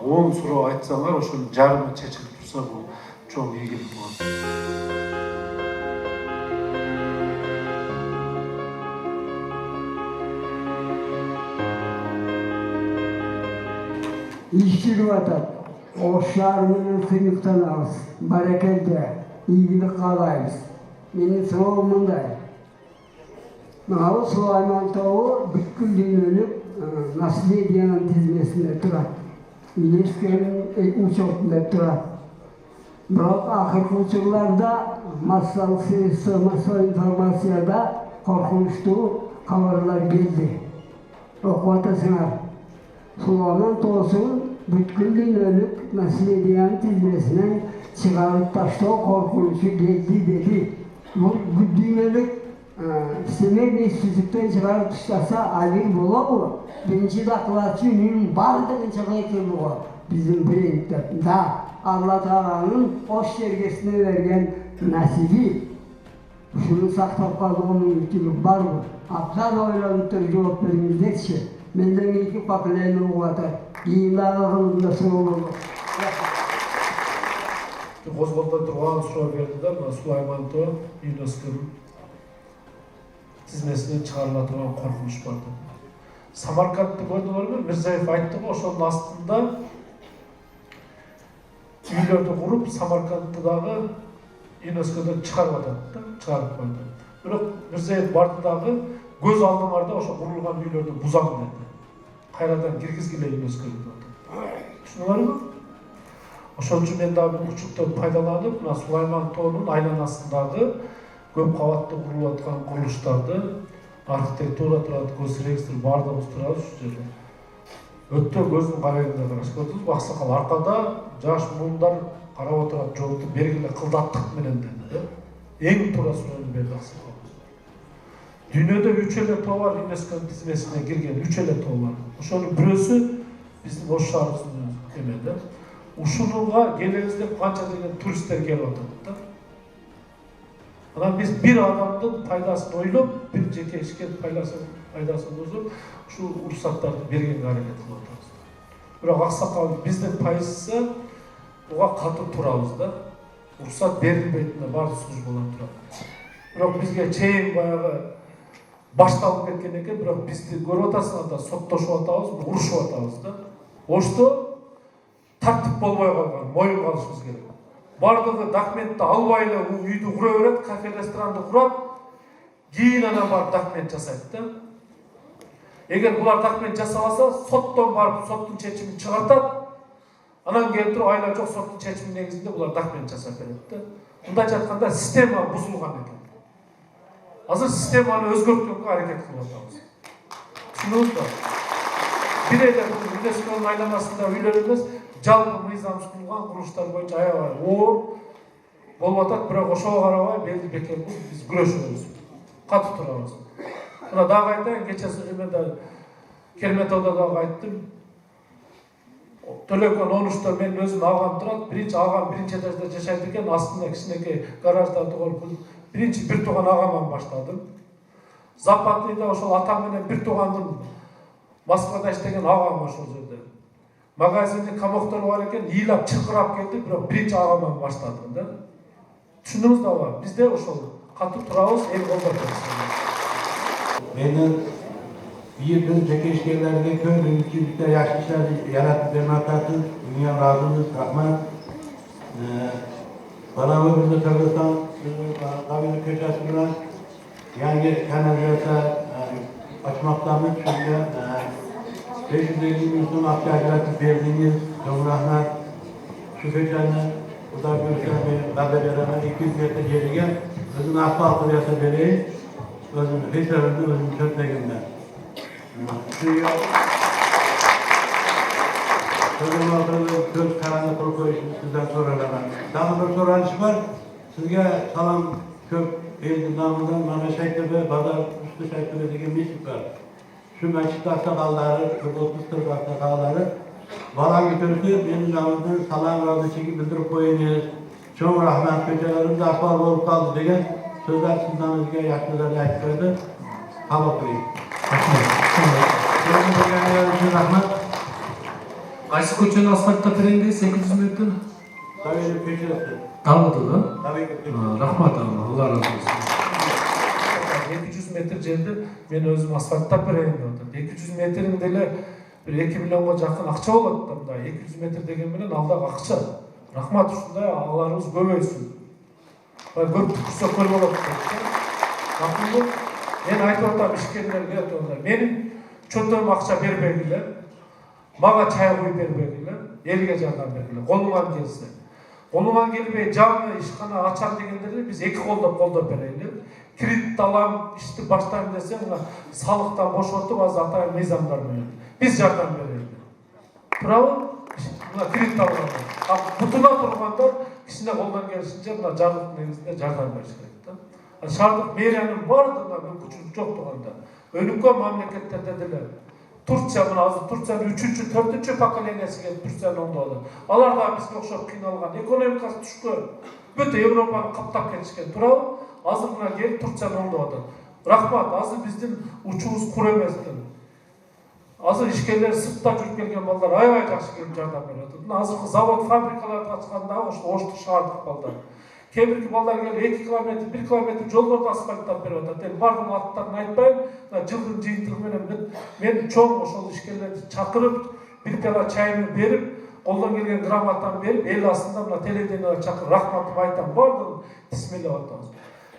10 суроо айтсаңар, ошонун жарымы чечилип турса, бул чоң ийгилик болот. İşçilik atat. Oş şarının sınıftanağız. Barakelde. İyilik kalayız. Benim sıvım bunday. Mağu Sulayman Tağı bütkül dünyanın naslediyanın tizmesinde turar. UNESCO'nun uçakında turar. Biroq ahirgi uçurlarda massal informatsiyada korkunçlu xabarlar geldi. Okuvatasınlar. Sulayman Tağı'nın bütkül dünyanın naslediyanın tizmesinden çıkarıp taştığı korkunçlu geldi dedi. Bu dünyanın Semerli süzükten çıkarıp tuşlasa alir bola bu. Birinci dakılatçı ünün bardığın çıkayken bu. Bizim brendler. Da Allah Teala'nın hoş yergesine vergen nasibi. Şunu saktap kaldığının mümkünlük var mı? Abdan oylanıp da cevap verimizde Menden iki pakılayını uğratar. Giyimler ağırlığında sorulur. Kozgolda turgan suroo berdi da, Sulayman Tağı UNESCO'nun tizmesinden çıkarıla turgan korkunç vardı. Samarkand'ı gördüler mi? Mirzayev aytты го, ошонун астында үйлөрдү куруп, Самарканддагы ЮНЕСКОдон чыгарып атат да, чыгарып койду. Бирок Мирзаев барды дагы көз алдыңарда ошо курулган үйлөрдү бузам деди. Кайрадан киргизгиле ЮНЕСКО деп атат. Түшүнүңөрбү? Ошон үчүн мен дагы бул учукту пайдаланып, мына Сулайман тоонун айланасындагы көп кабаттуу курулуп аткан курулуштарды, архитектура турат, госрегистр бардыгыбыз турабыз ушул жерде. Өтө көздүн карайында караш көрдүңүзбү? Аксакал аркада жаш муундар карап отурат, жоопту бергиле кылдаттык менен деди. Эң туура суроону берди Аксакал. Дүйнөдө 3 эле тоо бар ЮНЕСКОнун тизмесине кирген, 3 эле тоо бар. Ошонун бирөөсү биздин Ош шаарыбыздын эме. Ушунуга келебиз деп канча деген туристтер келип атат да. Анан биз бир адамдын пайдасын ойлоп, бир жеке ишке пайдасын өзүп, ушул уруксаттарды бергенге аракет кылып атабыз. Бирок Аксакал биздин позиция буга катуу турабыз да. Уруксат берилбейтине баардык службалар турат. Бирок бизге чейин баягы башталып кеткен экен, бирок бизди көрүп атасыңар да, соттошуп атабыз, урушуп атабыз да. Ошто тартип болбой калган, моюн калышыбыз керек. Бардыгы документти албай эле үйдү кура берет, кафе ресторанды курат, кийин анан барып документ жасайт да. Эгер булар документ жасабаса, соттон барып соттун чечимин чыгартат, анан келип туруп айла жок соттун чечими негизинде булар документ жасап берет да. Мындайча айтканда система бузулган экен. Азыр системаны өзгөрткөнгө аракет кылып атабыз. Түшүнүңүзбү? Бир эле ЮНЕСКОнун айланасында үйлөр эмес, жалпы мыйзамсыз курулган курулуштар боюнча аябай оор болуп атат, бирок ошого карабай белди бекем биз күрөшөбүз. Катуу турабыз. Мына дагы айтайын, кече эменде Керметовдо дагы айттым. Төлөкөн 13-тө мен өзүм алгам турат, алгам биринчи этажда жашайт экен, астында кичинекей гараждарды коюп, биринчи бир тууган агаман баштадым. Западныйда ошол атам менен бир туугандын Москвада иштеген агам ошол жерде. Магазинде камоктор бар экен, ыйлап чыркырап келди, бирок биринчи агаман баштадым да. Түшүнүңүз да, бизде ошол катуу турабыз, эл колдоп атат. Менин биздин жеке ишкерлерге көп мүмкүнчүлүктөр, жакшы иштер яратып берип атасыз. Мага ыраазымыз, рахмат. Bana öbüründe Kırgızistan kabine köşesi bilen yangi kanalizasyon açmaktanız çünkü 550 milyon akçe ajratip verdiğiniz çok rahmet. Şu köşeni bu da görüşlerine gazetelere 200 metre geriye özün asfaltı yasa vereyim. Özün reçlerinde özün çöpleginde. Suyu Sözün ortada göz karanlık olup koyuşunu sizden sorarlar. Daha bir soranış var. Sizge salam köp elin namından bana şekilde bazar üstü şekilde degen meşik var. Şu meşikte aksakalları, 30-40 aksakalları bana götürüp benim namından salam razı çekip bildirip koyunuz. Çok rahmet köşelerim de akbar olup kaldı degen sözler sizden bizge yaşlıları ayıttırdı. Hava koyun. Rahmet. Qaysi ko'chani asfaltlab bereyim deysiz 800 metr? Tabii köşesi. Davud'da. Tabii ki. Rahmat Allah razı olsun. 200 metr жерді мен өзім асфальттап берейін деп 200 метрдің деле bir 2 миллионға жақын ақша болады да мында 200 метр деген менен алдағы ақша. Рахмат ушундай аларыбыз көбөйсүн. Көп түкүрсөк көл болот деп. Рахмат. Мен айтып атам ишкерлерге менин чөндөм акча бербегиле. Мага чай куюп бербегиле. Элге жардам бергиле. Колуңан келсе. Колуңан келбей жаңы ишкана ачам дегендерди биз эки колдоп берели. Кредит алам, ишти баштайм десем, салыктан бошотуп азыр атайын мыйзамдар менен. Биз жардам берели. Туурабы? Мына кредит алганда. Бутуна тургандар кичине колдон келишинче мына жарлык негизинде жардам бериш керек да. Шаардык мэриянын баардыгына мүмкүнчүлүк жок турганда, өнүккөн мамлекеттерде деле Турция мына азыр Турциянын 3-4 поколениясы келип Турцияны оңдоду. Алар да бизге окшоп кыйналган, экономикасы түшкөн. Бүт Европаны каптап кетишкен, туурабы? Азыр мына келип Турцияны оңдоду. Рахмат, азыр биздин учубуз кур эместин. Азыр ишкерлер сыртта жүрүп келген балдар аябай жакшы келип жардам берип атат. Азыркы завод, фабрикаларды ачканда ошто шаардык балдар. Кемирки балдар келип 2 километр, 1 километр жолдорду асфальттап берип атат. Эми бардыгын аттарын айтпайм. Жылдын жыйынтыгы менен мен чоң ошол ишкерлерди чакырып, бир пела чайын берип, колдон келген грамотаны берип, эл астында мына телевидениеге чакырып рахматымды айтам. Бардыгын тисмелеп атабыз.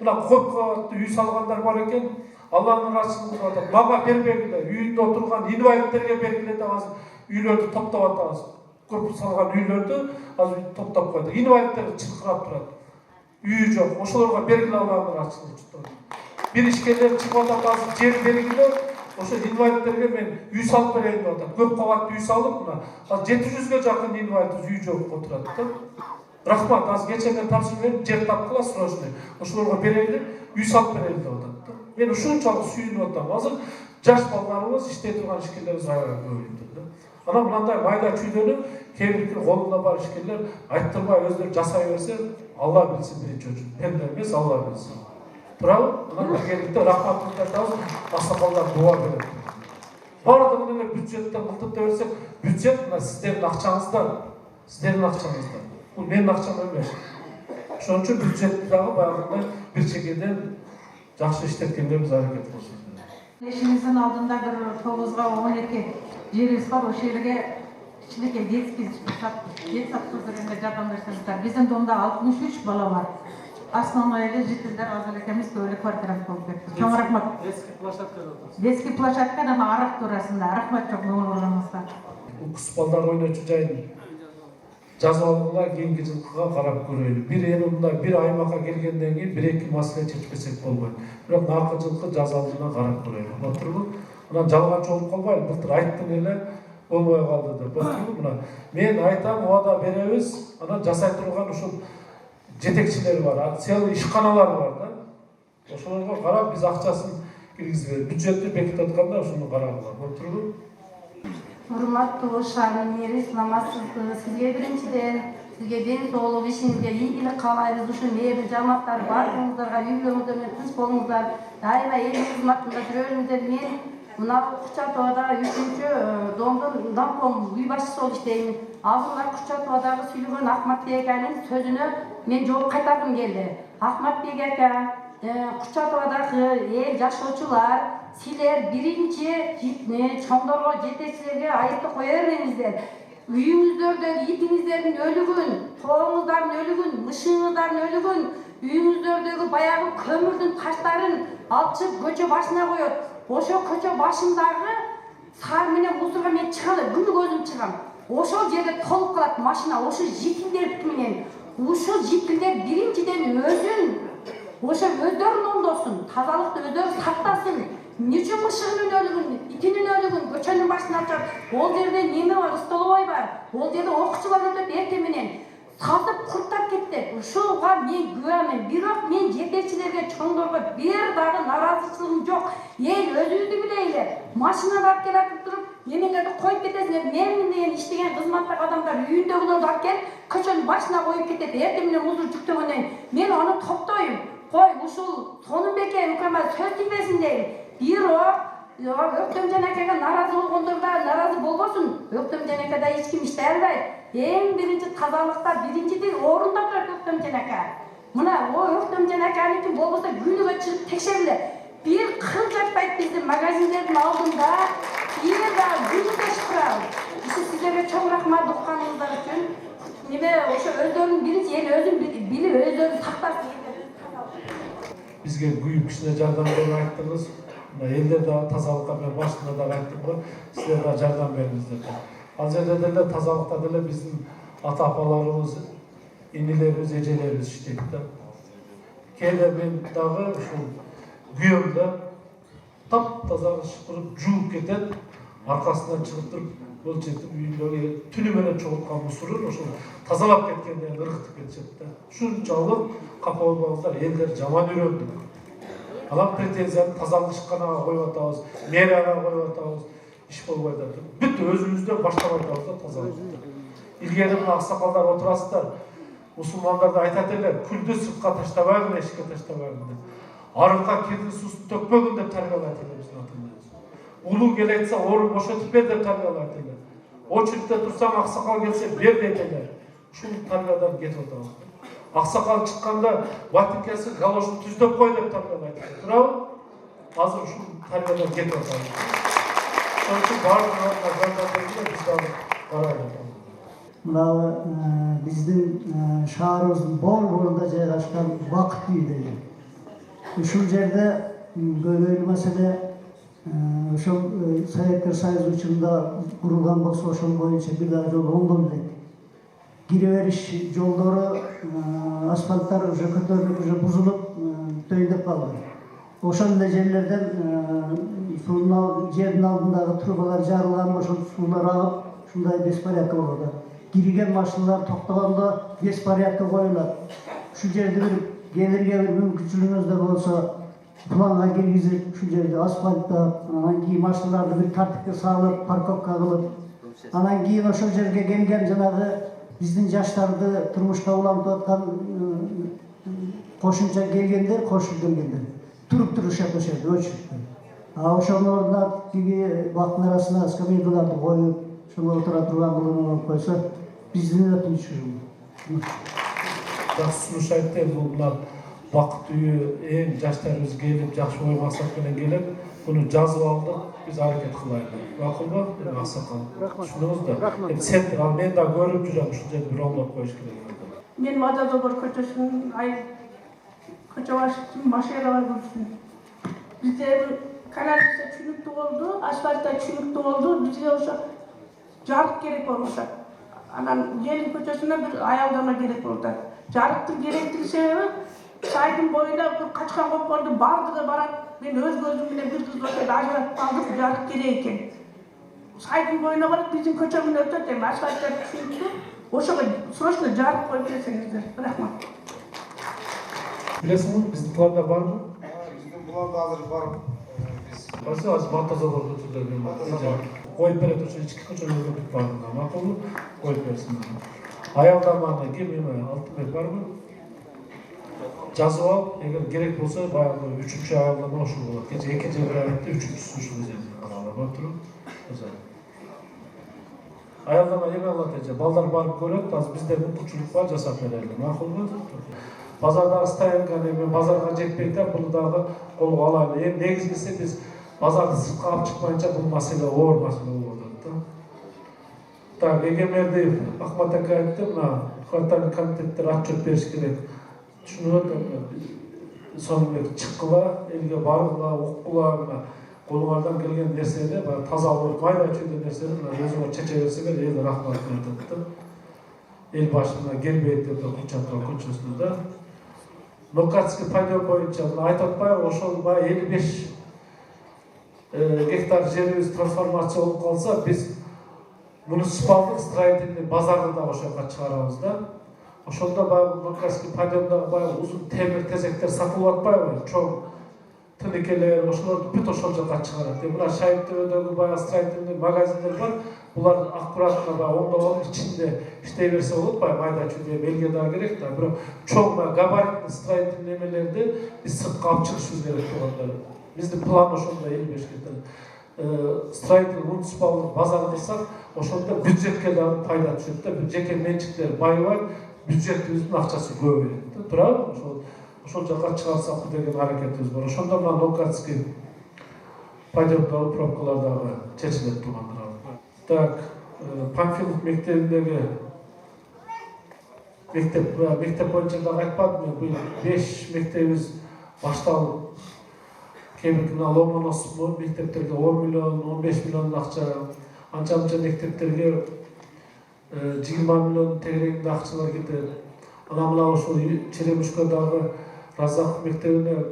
Мына көп кабаттуу үй салгандар бар экен. Алланын ырашчылыгы атат. Мага бербегиле, үйүндө отурган инвалидтерге бергиле деп азыр үйлөрдү топтоп атабыз. Көп салган үйлөрдү азыр топтоп койдук. Инвалидтер чыркырап турат. Үйү жок. Ошолорго бергиле Алланын ырашчылыгы. Бир ишкерлер чыгып атат азыр жер бергиле. Ошо инвалидтерге мен үй салып берейин деп атат. Көп кабаттуу үй салып мына азыр 700ге жакын инвалид үй жок отурат да. Рахмат, аз кече мен тапшырып жер тапкыла срочный. Ошолорго берели, үй салып берели деп атат. Мен ушунчалык сүйүнүп атам. Азыр жаш балдарыбыз иштей турган ишкерлерибиз аябай көбөйдү да. Анан мындай майда чүйдөнү кемирки колунда бар ишкерлер айттырбай өздөрү жасай берсе, Алла билсин биринчи очун. Пенде эмес, Алла билсин. Туурабы? Анан биргеликте рахматымды айтабыз, аксакалдар дуа берет. Бардыгын эле бюджеттен кылтып берсек, бюджет мына сиздердин акчаңыздан, Бул менин акчам эмес. Ошон үчүн бюджетти дагы баягындай бир чекеден жакшы иштеткендерибиз аракет кылышыбыз керек. Эшимиздин алдында бир 9-га 12 жерибиз бар. Ошол жерге кичинекей детский сад курдургенде жардам берсеңиздер. Биздин домда 63 бала бар. Основной эле жителдер аз эле экенбиз, көп эле квартира болуп кетти. Чоң рахмат. Детский площадка жана арак туурасында. Рахмат чоң көңүл Укус балдар ойночу жайын жазалыгына кийинки жылкыга карап көрөйлү. Бир эми мындай бир аймакка келгенден кийин 1-2 маселе чечпесек болбойт. Бирок наркы жылкы жазалыгына карап көрөйлү. Отурбу? Мына жалганчы болуп калбайлы. Былтыр айттың эле болбой калды деп. Отурбу? Мына мен айтам, убада беребиз. Анан жасай турган ушул жетекчилер бар, целый ишканалар бар да. Ошолорго карап биз акчасын киргизбей, бюджетти бекитип атканда ошону карагыла. Отурбу? Урматтуу шаарыңыз намазсыз сизге биринчиден сизге ден соолук ишиңизге ийгилик каалайбыз. Ушу мээрдин жамааттар бардыгыңыздарга үйлөрүңүздөр менен тынч болуңуздар. Дайыма эл кызматында жүрө бериңиздер. Мен мына Курчатовадагы 3-домдун домком үй башчысы болуп иштейм. Алдыңар Курчатовадагы сүйлөгөн Ахматбек аканын сөзүнө мен жооп кайтаргым келди. Ахматбек ака, Курчатовадагы эл жашоочулар силер биринчи чоңдорго жетекчилерге айыпты кое бериңиздер. Үйүңүздөрдөгү итиңиздердин өлүгүн, тооңуздардын өлүгүн, мышыңыздардын өлүгүн, үйүңүздөрдөгү баягы көмүрдүн таштарын алып чыгып көчө башына коет. Ошо көчө башындагы сар менен мусорго мен чыгам, күнү көзүм чыгам. Ошол жерде толуп калат машина, ошо житилдер менен. Ушул житилдер биринчиден өзүн, ошо өздөрүн оңдосун, тазалыкты өздөрү сактасын. Нече мышыгынын өлүгүн, итинин өлүгүн көчөнүн башына чыгып, ол жерде неме бар, столовой бар. Ол жерде окуучулар өтөт эртең менен. Сатып курттап кетти. Ушуга мен күбөмүн. Бирок мен жетекчилерге, чоңдорго бир дагы наразычылыгым жок. Эл өзүбүздү билейли. Машина алып келип туруп, немелерди коюп кетесиңер. Мен менен иштеген кызматтагы адамдар үйүндөгүлөрдү алып келип, көчөнүн башына коюп кетет. Эртең менен музур жүктөгөндөн мен аны токтойм. Кой, ушул Сонунбекке өкмөт сөз тийбесин дейм. Бирок Өктөмжан акага наразы болгондор да наразы болбосун. Өктөмжан aka да эч ким иштей албайт. Эң биринчи тазалыкта биринчиден орунда турат Өктөмжан aka. Мына Өктөмжан аканыкы болбосо күнүгө чыгып текшергиле. Bir kıl жатпайт биздин магазиндердин алдында. Bir да күнүгө турат. Sizlere çok rahmat укканыңыздар үчүн. Неме ошо өздөрүнүн биринчи эл өзүн билип өздөрүн сактап бизге күйүп кичине жардам берип айттыңыз. Элдер да тазалыкка мен башында да айттым го, силер да жардам бериңиздер деп. Ал жерде деле тазалыкта деле биздин ата апаларыбыз, инилерибиз, эжелерибиз иштейт да. Кээде мен дагы ушул күйөөмдө таптаза шыпырып жууп кетет, аркасынан чыгып туруп бөлчектин үйүндөгү түнү менен чогулткан мусорун ошол тазалап кеткенден ыргытып кетишет да. Ушунчалык капа болбоңуздар, элдер жаман үйрөндүк. Анан претензияны тазалык ишканага коюп атабыз, мэрияга коюп атабыз, иш болбой атат. Бүт өзүбүздөн баштап атабыз да тазалыкты. Илгери мына аксакалдар отурасыздар, мусулмандар да айтат эле, күлдү сыртка таштабайгын, эшикке таштабайгын деп. Арыкка кирдин суусун төкпөгүн деп тарбиялайт эле биздин атамдарыбыз. Улуу келетсе орун бошотуп бер деп тарбиялайт эле. Очередте турсаң аксакал келсе бер дейт эле. Ушул тарбиядан кетип атабыз. Аксакал чыкканда ватикасы галошун түздөп кой деп тарбиялайт эле. Туурабы? Азыр ушул тарбиядан кетип атабыз. Ошон үчүн баардыгына жардам берип биз дагы барабыз. Мына биздин шаарыбыздын борборунда жайгашкан Бакыт үйү деген. Ушул жерде көбөйлүү маселе ошол Советтер Союзу учурунда курулган болсо ошол боюнча бир дагы жол оңдон элек. Кире бериш жолдору асфальттар уже көтөрүлүп, уже бузулуп, төйдөп калды. Ошол эле жерлерден жердин алдындагы трубалар жарылган, ошол суулар агып, ушундай беспорядка болот. Кирген машиналар токтогондо беспорядка коюлат. Ушул жерде бир келирге бир мүмкүнчүлүгүңүздөр болсо, планга киргизип, ушул жерде асфальттап, анан кийин машиналарды бир тартипке салып, парковка кылып, анан кийин ошол жерге келген жанагы биздин жаштарды турмушка улантып аткан кошумча келгендер, кошуп келгендер туруп турушат ошол жерде очередте. Ошонун ордуна тиги бактын арасына скамейкаларды коюп, ошол отура тургандыгын алып койсо, биздин өтүнүчүбүз. Жақсы сунуш айтты, бул мына Бакыт үйү эң жаштарыбыз келип, жакшы ой максат менен келип, буну жазып алдык, биз аракет кылайлы. Макулбу? Аксакал. Түшүндүңүзбү? Центр, ал мен да көрүп жүрөм, ушул жерде бир оңдоп коюш керек. Мен Мададобор көчөсүнүн көчө башчысынын машиналар көрсүн. Бизде канализация чүнүктүү болду, асфальтта чүнүктүү болду, бизге ошо жарык керек болуп атат. Анан Ленин көчөсүнө бир аялдама керек болуп атат. Жарыктын керектиги себеби сайдын боюнда бир качкан копкордун бардыгы барат. Мен өз көзүм менен бир кыз ошол ажыратып калдым, жарык керек экен. Сайдын боюна барат, биздин көчө менен өтөт, эми асфальттар чүнүктүү. Ошого срочно жарык коюп берсеңиздер. Рахмат. Билесиңби, биздин планда барбы? Биздин планда азыр бар. Азыр Матазабор көчөдөгү коюп берет, ошо ички көчөлөргө бүт бардыгы. Макулбу? Коюп берсин. Аялдаманы ким эме Алтынбек барбы? Жазып алып, эгер керек болсо, баягы 3-чү аялдама ошол болот. Кече 2 жыл айтты, 3-чүсү ушул жерде каралып туруп. Аялдама эме алат эже, балдар барып көрөт, азыр бизде мүмкүнчүлүк бар, жасап берели. Макулбу? Базардагы стоянканы эми базарга жетпейт да, буну дагы колго алайлы. Эми негизгиси биз базарды сыртка алып чыкпайынча бул маселе оор маселе болуп атат да. Так, Эгемердиев Ахмат ака айтты, мына квартальный комитеттер отчет бериш керек. Түшүнүп атам. Сону чыккыла, элге баргыла, уккула, колуңардан келген нерсени, таза болуп, майда чүйдө нерсени өзүңөр чече берсеңер, эл рахмат айтат да. Эл башына келбейт деп Курчатова көчөсүндө да. Нокатский пайдон боюнча айтып атпайбы, ошол 55 гектар жерибиз трансформация болуп калса, биз муниципалдык строительный базарды да ошол жака чыгарабыз да. Ошондо баягы Нокатский пайдондагы баягы узун темир тезектер сатылып атпайбы, чоң тыныкелер, ошолорду бүт ошол жака чыгарат. Мына Шайыптөбөдөгү баягы строительный магазиндер бар. Булар аккуратно баягы оңдоп алып ичинде иштей берсе болот, баягы майда чүйдө элге да керек да. Бирок чоң габаритный строительный немелерди биз сыртка алып чыгышыбыз керек болгондор. Биздин план ошондой 55 гектар. Строительный муниципалдык базар кылсак, ошондо бюджетке дагы пайда түшөт да. Жеке менчиктер байыбайт, бюджетибиздин акчасы көбөйөт. Туурабы? Ошол жака чыгарсак деген аракетибиз бар. Ошондо мына Нокатский пойдёмдогу пробкалар дагы чечилет тургандыр. Так, Панфилов мектебиндеги мектеп боюнча дагы айтпадым мен, бул 5 мектебибиз башталып, кемики мына Ломоносов мектептерге 10 миллион, 15 миллион акча, анча-мынча мектептерге 20 миллион тегерегинде акчалар кетет. Ана мына ошол Черемушкадагы Разах мектебине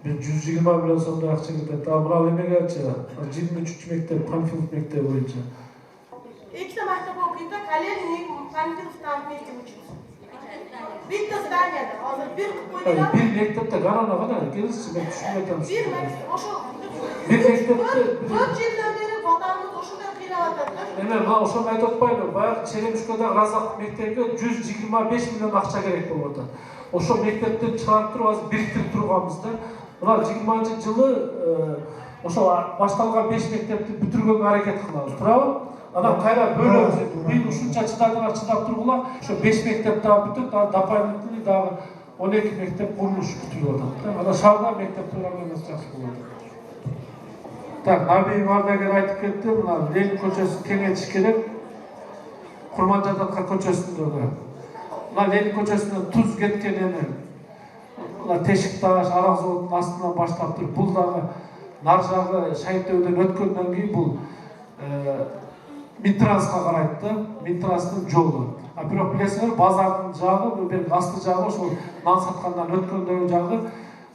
120 миллион сомдой акча кетет. А мына эмегечи 23 мектеп, Панфилов мектеби боюнча. Ikkita maktab o'qiydi, Kalenin Panfilovdan mektab uchun. Bitta zdaniyada hozir bir qo'ydilar. Bir mektepte qana kelishchi men tushunib aytamiz. Bir maktab o'sha bir mektepte ko'p yildan beri odamni o'shunday qiynayotadi. Men mana o'shani aytib o'tmayman. Bayaq Cheremushkada Razaq mektebiga 125 million акча керек болуп атат. Ошо мектептен чыгарып туруп азыр бириктирип турганбызда. Мына 20-жылы ошо башталган 5 мектепти бүтүргөнгө аракет кылабыз. Туурабы? Анан кайра бөлөбүз. Бир ушунча чыдап тургула. Ошо 5 мектеп дагы бүтүп, дополнительный дагы 12 мектеп курулуш бүтүрүп атат. Ана шаарда мектеп турган эмес жакшы болот. Так, Набиев Ардагер айтып кетти, мына Ленин көчөсүн кеңейтиш керек. Курманжадатка көчөсүндөгү. Мына Ленин көчөсүнөн туз кеткен эми. Мына Тешикташ, арак заводунун астынан баштап туруп, бул дагы нар жагы Шайыптөбөдөн өткөндөн кийин бул Минтрансқа карайт да, Минтранстын жолу. А бирок билесиңер, базардын жагы, бир асты жагы ошол нан саткандан өткөндөгү жагы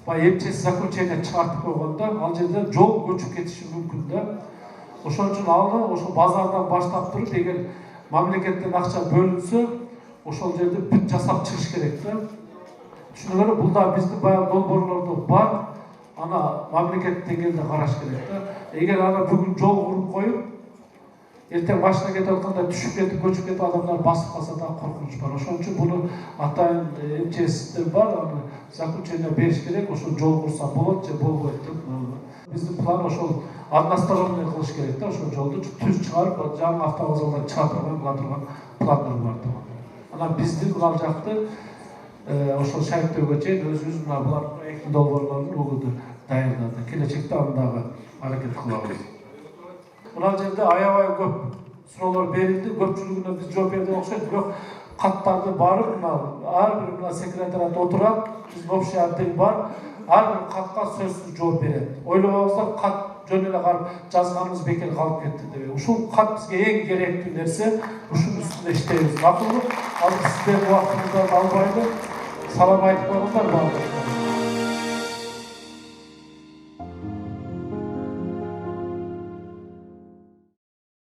баягы МЧС заключение чыгартып койгондо, ал жерде жол көчүп кетиши мүмкүн да. Ошон үчүн аны ошол базардан баштап туруп, эгер мамлекеттен акча бөлүнсө, ошол жерде бүт жасап чыгыш керек да. Түшүнүңөр, бул да биздин баягы долбоорлордо бар, ана мамлекет деңгээлде караш керек да. Эгер аны бүгүн жол куруп коюп, эртең машина кетип атканда түшүп кетип, көчүп кетип адамдар басып калса да коркунуч бар. Ошон үчүн буну атайын МЧС'де бар, аны заключение бериш керек, ошол жол курса болот же болбойт деп. Биздин план ошол односторонний кылыш керек да, ошол жолду түз чыгарып, жаңы автовокзалдан чыга турган, кыла турган пландар бар да. Анан биздин мына жакты ошол Шайыптөбөгө чейин өзүбүз мына булар проекттин долбоорлорун угуду даярдады. Келечекте аны дагы аракет кылабыз. Мына жерде аябай көп суроолор берилди, көпчүлүгүнө биз жооп бердик окшойт, бирок каттарды барып, ар бир мына секретариат отурат, биздин общий отдел бар, ар бир катка сөзсүз жооп берет. Ойлобоңуздар, кат жөн эле карып жазганыбыз бекер калып кетти деп. Ушул кат бизге эң керектүү нерсе, ушунун үстүндө иштейбиз. Макулбу? Ал сиздердин убактыңыздарды албайлы, салам айтып койгондар бар.